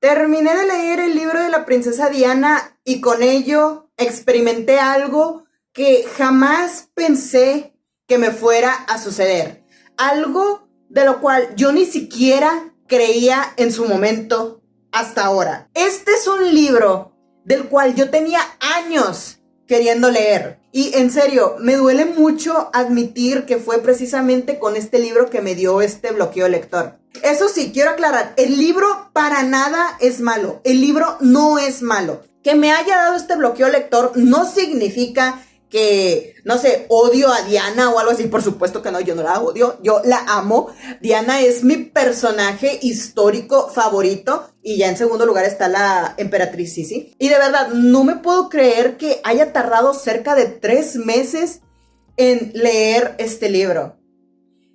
Terminé de leer el libro de la princesa Diana y con ello experimenté algo que jamás pensé que me fuera a suceder. Algo de lo cual yo ni siquiera creía en su momento hasta ahora. Este es un libro del cual yo tenía años queriendo leer. Y en serio, me duele mucho admitir que fue precisamente con este libro que me dio este bloqueo lector. Eso sí, quiero aclarar, el libro para nada es malo. El libro no es malo. Que me haya dado este bloqueo lector no significa que, no sé, odio a Diana o algo así. Por supuesto que no, yo no la odio, yo la amo. Diana es mi personaje histórico favorito. Y ya en segundo lugar está la emperatriz Sisi. Y de verdad, no me puedo creer que haya tardado cerca de 3 meses en leer este libro.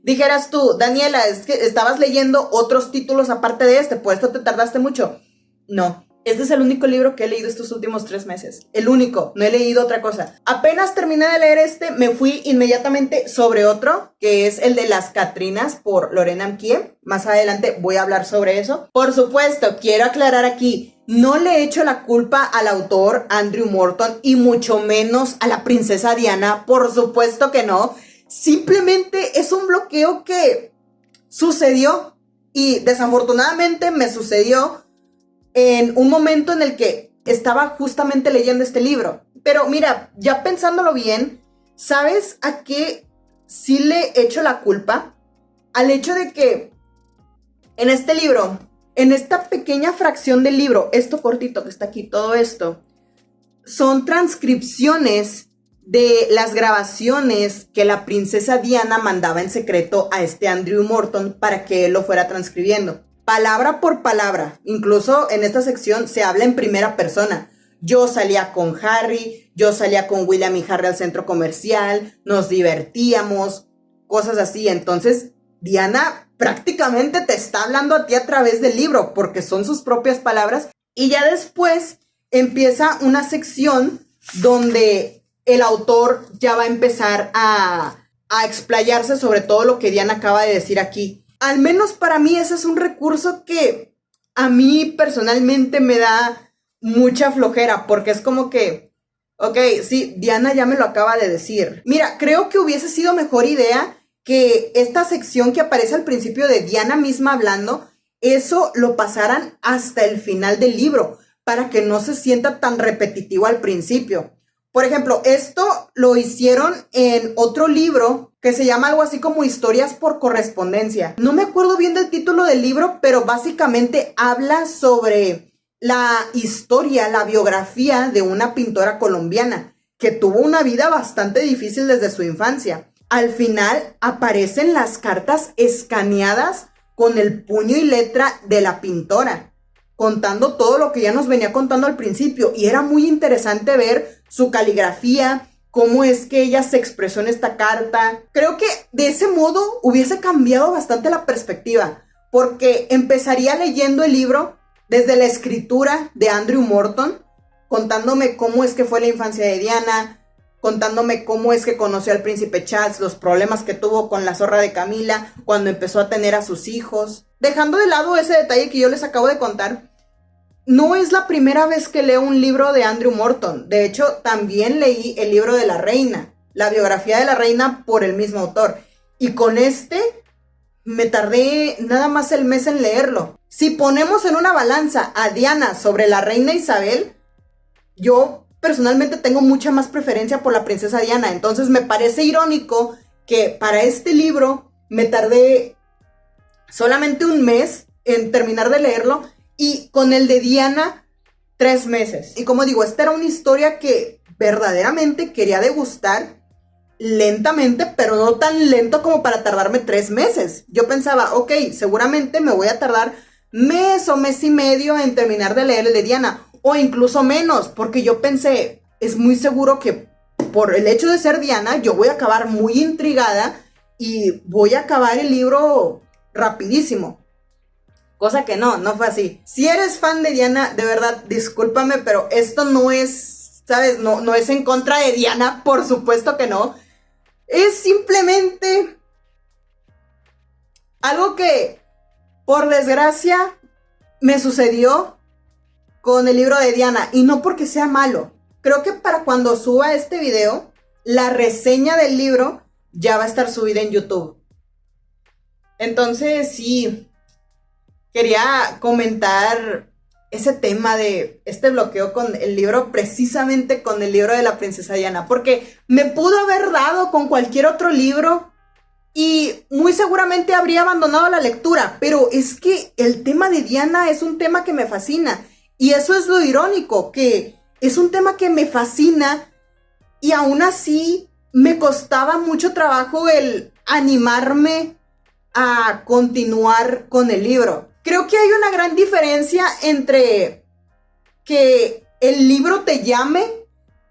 Dijeras tú, Daniela, es que estabas leyendo otros títulos aparte de este, por esto te tardaste mucho. No, este es el único libro que he leído estos últimos 3 meses. El único, no he leído otra cosa. Apenas terminé de leer este, me fui inmediatamente sobre otro, que es el de Las Catrinas por Lorena Amkie. Más adelante voy a hablar sobre eso. Por supuesto, quiero aclarar aquí, no le echo la culpa al autor Andrew Morton y mucho menos a la princesa Diana, por supuesto que no. Simplemente es un bloqueo que sucedió y desafortunadamente me sucedió en un momento en el que estaba justamente leyendo este libro. Pero mira, ya pensándolo bien, ¿sabes a qué sí le echo la culpa? Al hecho de que en este libro, en esta pequeña fracción del libro, esto cortito que está aquí, todo esto, son transcripciones de las grabaciones que la princesa Diana mandaba en secreto a este Andrew Morton para que él lo fuera transcribiendo. Palabra por palabra. Incluso en esta sección se habla en primera persona. Yo salía con Harry, yo salía con William y Harry al centro comercial, nos divertíamos, cosas así. Entonces, Diana prácticamente te está hablando a ti a través del libro, porque son sus propias palabras. Y ya después empieza una sección donde el autor ya va a empezar a explayarse sobre todo lo que Diana acaba de decir aquí. Al menos para mí ese es un recurso que a mí personalmente me da mucha flojera, porque es como que, ok, sí, Diana ya me lo acaba de decir. Mira, creo que hubiese sido mejor idea que esta sección que aparece al principio de Diana misma hablando, eso lo pasaran hasta el final del libro, para que no se sienta tan repetitivo al principio. Por ejemplo, esto lo hicieron en otro libro que se llama algo así como Historias por correspondencia. No me acuerdo bien del título del libro, pero básicamente habla sobre la historia, la biografía de una pintora colombiana que tuvo una vida bastante difícil desde su infancia. Al final aparecen las cartas escaneadas con el puño y letra de la pintora, contando todo lo que ya nos venía contando al principio, y era muy interesante ver su caligrafía, cómo es que ella se expresó en esta carta. Creo que de ese modo hubiese cambiado bastante la perspectiva, porque empezaría leyendo el libro desde la escritura de Andrew Morton, contándome cómo es que fue la infancia de Diana, contándome cómo es que conoció al príncipe Charles, los problemas que tuvo con la zorra de Camila cuando empezó a tener a sus hijos. Dejando de lado ese detalle que yo les acabo de contar, no es la primera vez que leo un libro de Andrew Morton. De hecho, también leí el libro de la reina, la biografía de la reina por el mismo autor. Y con este me tardé nada más el mes en leerlo. Si ponemos en una balanza a Diana sobre la reina Isabel, yo personalmente tengo mucha más preferencia por la princesa Diana. Entonces me parece irónico que para este libro me tardé solamente un mes en terminar de leerlo, y con el de Diana 3 meses. Y como digo, esta era una historia que verdaderamente quería degustar lentamente, pero no tan lento como para tardarme 3 meses. Yo pensaba, ok, seguramente me voy a tardar mes o mes y medio en terminar de leer el de Diana, o incluso menos, porque yo pensé, es muy seguro que por el hecho de ser Diana, yo voy a acabar muy intrigada y voy a acabar el libro rapidísimo. Cosa que no fue así. Si eres fan de Diana, de verdad, discúlpame, pero esto no es, ¿sabes? No es en contra de Diana, por supuesto que no. Es simplemente algo que, por desgracia, me sucedió con el libro de Diana, y no porque sea malo. Creo que para cuando suba este video, la reseña del libro ya va a estar subida en YouTube. Entonces sí, quería comentar ese tema de este bloqueo con el libro, precisamente con el libro de la princesa Diana, porque me pudo haber dado con cualquier otro libro y muy seguramente habría abandonado la lectura, pero es que el tema de Diana es un tema que me fascina, y eso es lo irónico, que es un tema que me fascina y aún así me costaba mucho trabajo el animarme a continuar con el libro. Creo que hay una gran diferencia entre que el libro te llame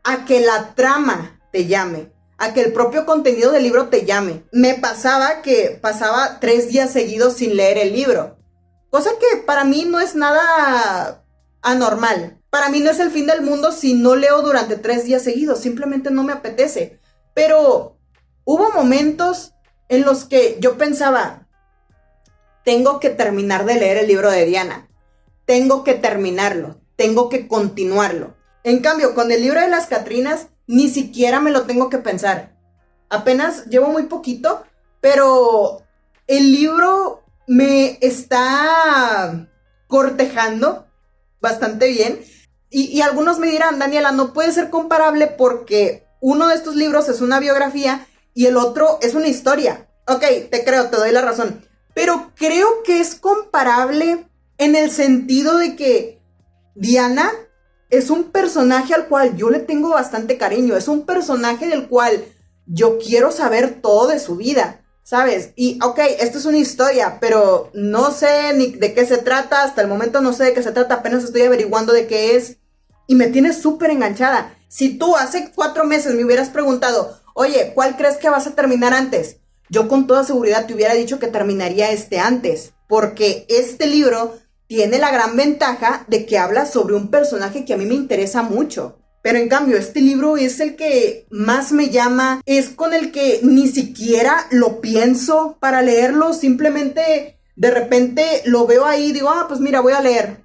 a que la trama te llame, a que el propio contenido del libro te llame. Me pasaba que pasaba 3 días seguidos sin leer el libro, cosa que para mí no es nada anormal. Para mí no es el fin del mundo si no leo durante 3 días seguidos, simplemente no me apetece. Pero hubo momentos en los que yo pensaba, tengo que terminar de leer el libro de Diana, tengo que terminarlo, tengo que continuarlo. En cambio, con el libro de las Catrinas, ni siquiera me lo tengo que pensar. Apenas llevo muy poquito, pero el libro me está cortejando bastante bien. Y algunos me dirán, Daniela, no puede ser comparable porque uno de estos libros es una biografía y el otro es una historia. Ok, te creo, te doy la razón. Pero creo que es comparable en el sentido de que Diana es un personaje al cual yo le tengo bastante cariño. Es un personaje del cual yo quiero saber todo de su vida, ¿sabes? Y ok, esto es una historia, pero no sé ni de qué se trata. Hasta el momento no sé de qué se trata. Apenas estoy averiguando de qué es. Y me tiene súper enganchada. Si tú hace 4 meses me hubieras preguntado, oye, ¿cuál crees que vas a terminar antes? Yo con toda seguridad te hubiera dicho que terminaría este antes, porque este libro tiene la gran ventaja de que habla sobre un personaje que a mí me interesa mucho. Pero en cambio, este libro es el que más me llama, es con el que ni siquiera lo pienso para leerlo, simplemente de repente lo veo ahí y digo, pues mira, voy a leer.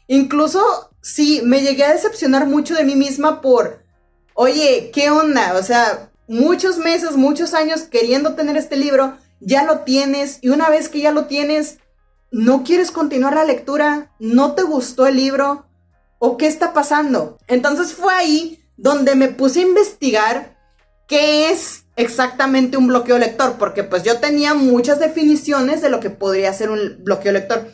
Incluso sí, me llegué a decepcionar mucho de mí misma por, oye, ¿qué onda? O sea, muchos meses, muchos años queriendo tener este libro, ya lo tienes, y una vez que ya lo tienes, ¿no quieres continuar la lectura? ¿No te gustó el libro? ¿O qué está pasando? Entonces fue ahí donde me puse a investigar qué es exactamente un bloqueo lector, porque pues yo tenía muchas definiciones de lo que podría ser un bloqueo lector.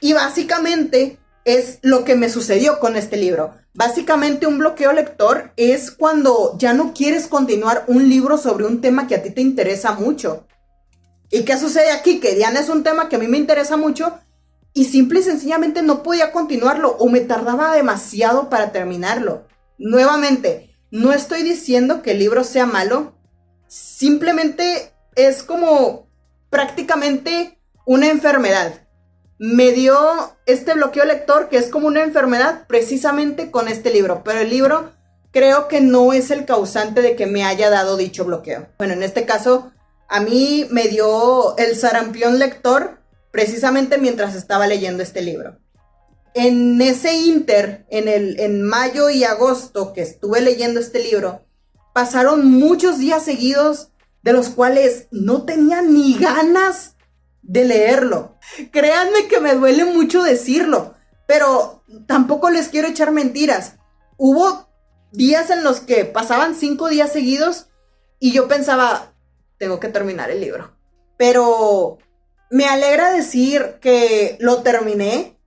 Y básicamente es lo que me sucedió con este libro. Básicamente un bloqueo lector es cuando ya no quieres continuar un libro sobre un tema que a ti te interesa mucho. ¿Y qué sucede aquí? Que Diana es un tema que a mí me interesa mucho y simple y sencillamente no podía continuarlo o me tardaba demasiado para terminarlo. Nuevamente, no estoy diciendo que el libro sea malo, simplemente es como prácticamente una enfermedad. Me dio este bloqueo lector que es como una enfermedad precisamente con este libro, pero el libro creo que no es el causante de que me haya dado dicho bloqueo. Bueno, en este caso a mí me dio el sarampión lector precisamente mientras estaba leyendo este libro. En ese inter, en mayo y agosto que estuve leyendo este libro, pasaron muchos días seguidos de los cuales no tenía ni ganas de leerlo. Créanme que me duele mucho decirlo, pero tampoco les quiero echar mentiras. Hubo días en los que pasaban 5 días seguidos y yo pensaba, tengo que terminar el libro. Pero me alegra decir que lo terminé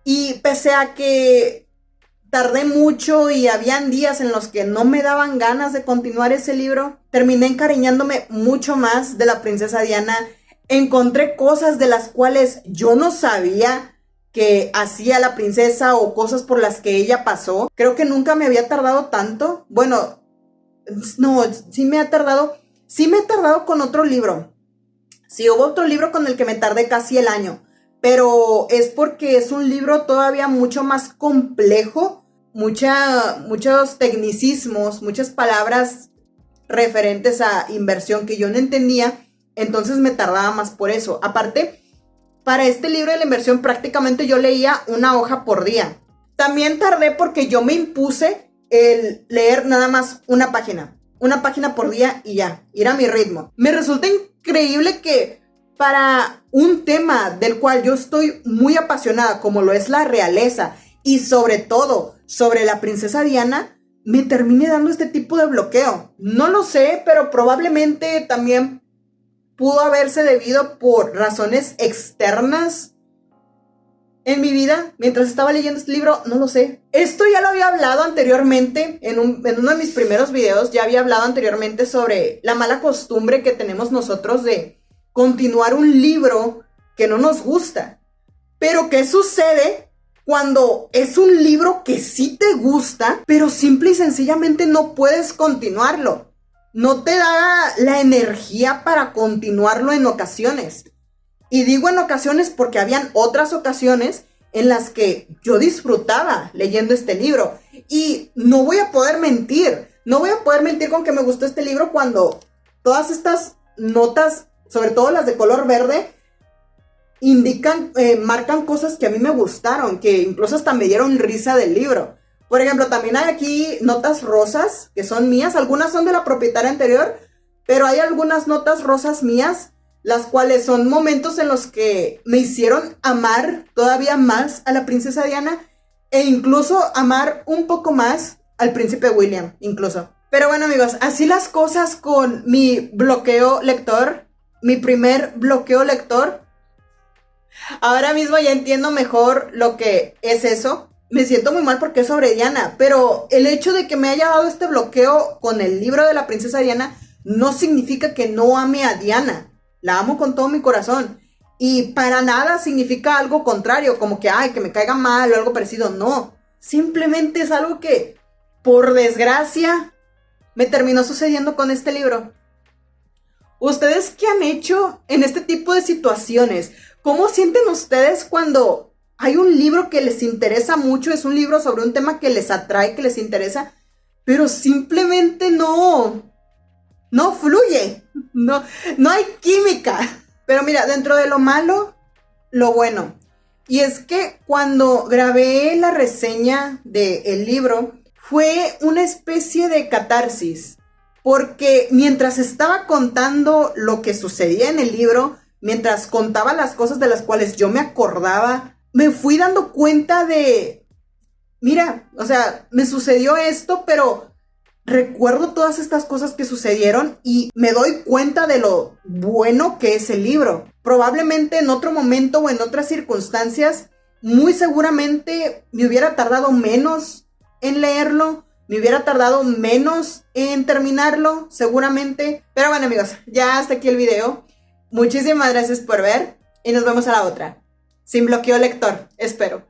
y pese a que tardé mucho y habían días en los que no me daban ganas de continuar ese libro, terminé encariñándome mucho más de la princesa Diana. Encontré cosas de las cuales yo no sabía que hacía la princesa o cosas por las que ella pasó. Creo que nunca me había tardado tanto. Bueno, no, sí me he tardado con otro libro. Sí, hubo otro libro con el que me tardé casi el año, pero es porque es un libro todavía mucho más complejo, muchos tecnicismos, muchas palabras referentes a inversión que yo no entendía. Entonces me tardaba más por eso. Aparte, para este libro de la inversión prácticamente yo leía una hoja por día. También tardé porque yo me impuse el leer nada más una página por día y ya, ir a mi ritmo. Me resulta increíble que para un tema del cual yo estoy muy apasionada, como lo es la realeza y sobre todo sobre la princesa Diana, me termine dando este tipo de bloqueo. No lo sé, pero probablemente también pudo haberse debido por razones externas en mi vida mientras estaba leyendo este libro, no lo sé. Esto ya lo había hablado anteriormente, en uno de mis primeros videos, ya había hablado anteriormente sobre la mala costumbre que tenemos nosotros de continuar un libro que no nos gusta. Pero ¿qué sucede cuando es un libro que sí te gusta, pero simple y sencillamente no puedes continuarlo? No te da la energía para continuarlo en ocasiones. Y digo en ocasiones porque habían otras ocasiones en las que yo disfrutaba leyendo este libro. Y no voy a poder mentir. No voy a poder mentir con que me gustó este libro cuando todas estas notas, sobre todo las de color verde, marcan cosas que a mí me gustaron, que incluso hasta me dieron risa del libro. Por ejemplo, también hay aquí notas rosas que son mías. Algunas son de la propietaria anterior, pero hay algunas notas rosas mías, las cuales son momentos en los que me hicieron amar todavía más a la princesa Diana e incluso amar un poco más al príncipe William, incluso. Pero bueno, amigos, así las cosas con mi bloqueo lector, mi primer bloqueo lector. Ahora mismo ya entiendo mejor lo que es eso. Me siento muy mal porque es sobre Diana, pero el hecho de que me haya dado este bloqueo con el libro de la princesa Diana no significa que no ame a Diana. La amo con todo mi corazón. Y para nada significa algo contrario, como que, ay, que me caiga mal o algo parecido. No, simplemente es algo que, por desgracia, me terminó sucediendo con este libro. ¿Ustedes qué han hecho en este tipo de situaciones? ¿Cómo sienten ustedes cuando hay un libro que les interesa mucho, es un libro sobre un tema que les atrae, que les interesa, pero simplemente no fluye, no hay química? Pero mira, dentro de lo malo, lo bueno. Y es que cuando grabé la reseña del libro, fue una especie de catarsis. Porque mientras estaba contando lo que sucedía en el libro, mientras contaba las cosas de las cuales yo me acordaba, me fui dando cuenta de, mira, o sea, me sucedió esto, pero recuerdo todas estas cosas que sucedieron y me doy cuenta de lo bueno que es el libro. Probablemente en otro momento o en otras circunstancias, muy seguramente me hubiera tardado menos en leerlo, me hubiera tardado menos en terminarlo, seguramente. Pero bueno, amigos, ya hasta aquí el video. Muchísimas gracias por ver y nos vemos a la otra. Sin bloqueo lector, espero.